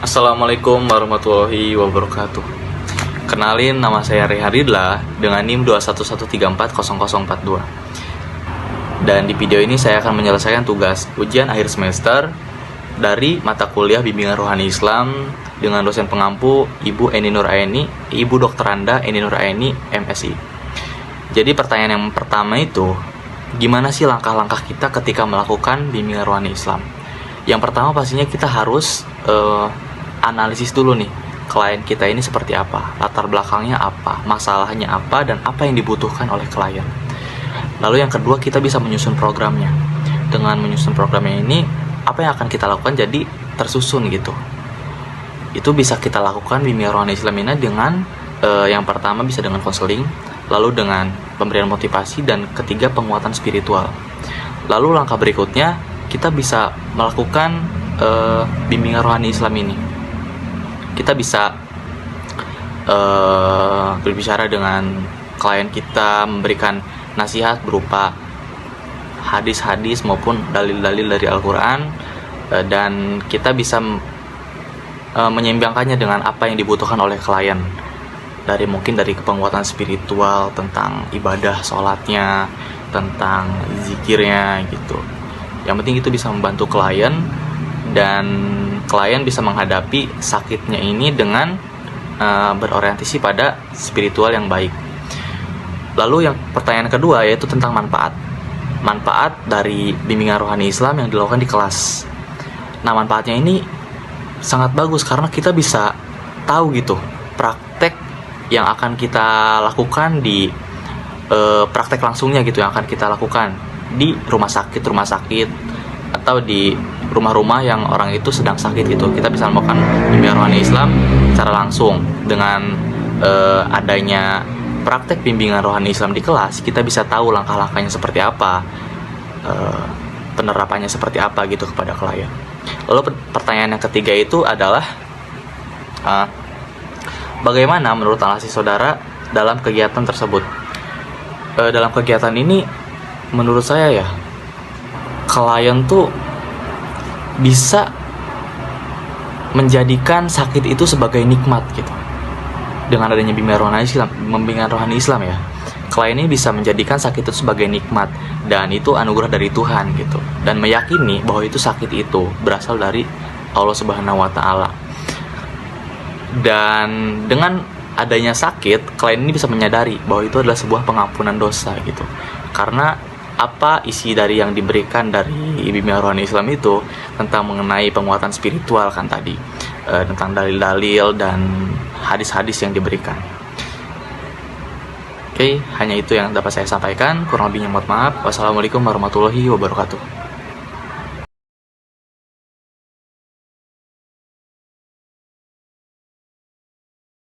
Assalamualaikum warahmatullahi wabarakatuh. Kenalin, nama saya Reharidla dengan NIM 211340042. Dan di video ini saya akan menyelesaikan tugas ujian akhir semester dari mata kuliah Bimbingan Rohani Islam dengan dosen pengampu Ibu Eni Nur Aini, Ibu Dr. Anda Eni Nur Aini, MSI. Jadi pertanyaan yang pertama itu, gimana sih langkah-langkah kita ketika melakukan Bimbingan Rohani Islam? Yang pertama pastinya kita harus analisis dulu nih, klien kita ini seperti apa, latar belakangnya apa, masalahnya apa, dan apa yang dibutuhkan oleh klien. Lalu yang kedua, kita bisa menyusun programnya. Dengan menyusun programnya ini, apa yang akan kita lakukan jadi tersusun gitu. Itu bisa kita lakukan Bimbingan Rohani Islam ini dengan yang pertama bisa dengan konseling, lalu dengan pemberian motivasi, dan ketiga penguatan spiritual. Lalu langkah berikutnya, kita bisa melakukan Bimbingan Rohani Islam ini. Kita bisa berbicara dengan klien kita, memberikan nasihat berupa hadis-hadis maupun dalil-dalil dari Al-Quran, dan kita bisa menyeimbangkannya dengan apa yang dibutuhkan oleh klien, mungkin dari penguatan spiritual, tentang ibadah sholatnya, tentang zikirnya gitu. Yang penting itu bisa membantu klien, dan klien bisa menghadapi sakitnya ini dengan berorientasi pada spiritual yang baik. Lalu yang pertanyaan kedua yaitu tentang manfaat dari Bimbingan Rohani Islam yang dilakukan di kelas. Nah, manfaatnya ini sangat bagus karena kita bisa tahu gitu praktek yang akan kita lakukan di praktek langsungnya gitu, yang akan kita lakukan di rumah sakit atau di rumah-rumah yang orang itu sedang sakit gitu. Kita bisa melakukan Bimbingan Rohani Islam secara langsung. Dengan adanya praktek Bimbingan Rohani Islam di kelas, kita bisa tahu langkah-langkahnya seperti apa, penerapannya seperti apa gitu kepada klien. Lalu pertanyaan yang ketiga itu adalah bagaimana menurut analisis saudara dalam kegiatan tersebut? Dalam kegiatan ini menurut saya ya, klien tuh bisa menjadikan sakit itu sebagai nikmat gitu. Dengan adanya Bimbingan Rohani Islam ya, klien ini bisa menjadikan sakit itu sebagai nikmat, dan itu anugerah dari Tuhan gitu, dan meyakini bahwa itu sakit itu berasal dari Allah Subhanahu wa Ta'ala. Dan dengan adanya sakit, klien ini bisa menyadari bahwa itu adalah sebuah pengampunan dosa gitu. Karena apa isi dari yang diberikan dari Bimbingan Rohani Islam itu tentang mengenai penguatan spiritual kan tadi, tentang dalil-dalil dan hadis-hadis yang diberikan. Oke, hanya itu yang dapat saya sampaikan. Kurang lebihnya mohon maaf. Wassalamualaikum warahmatullahi wabarakatuh.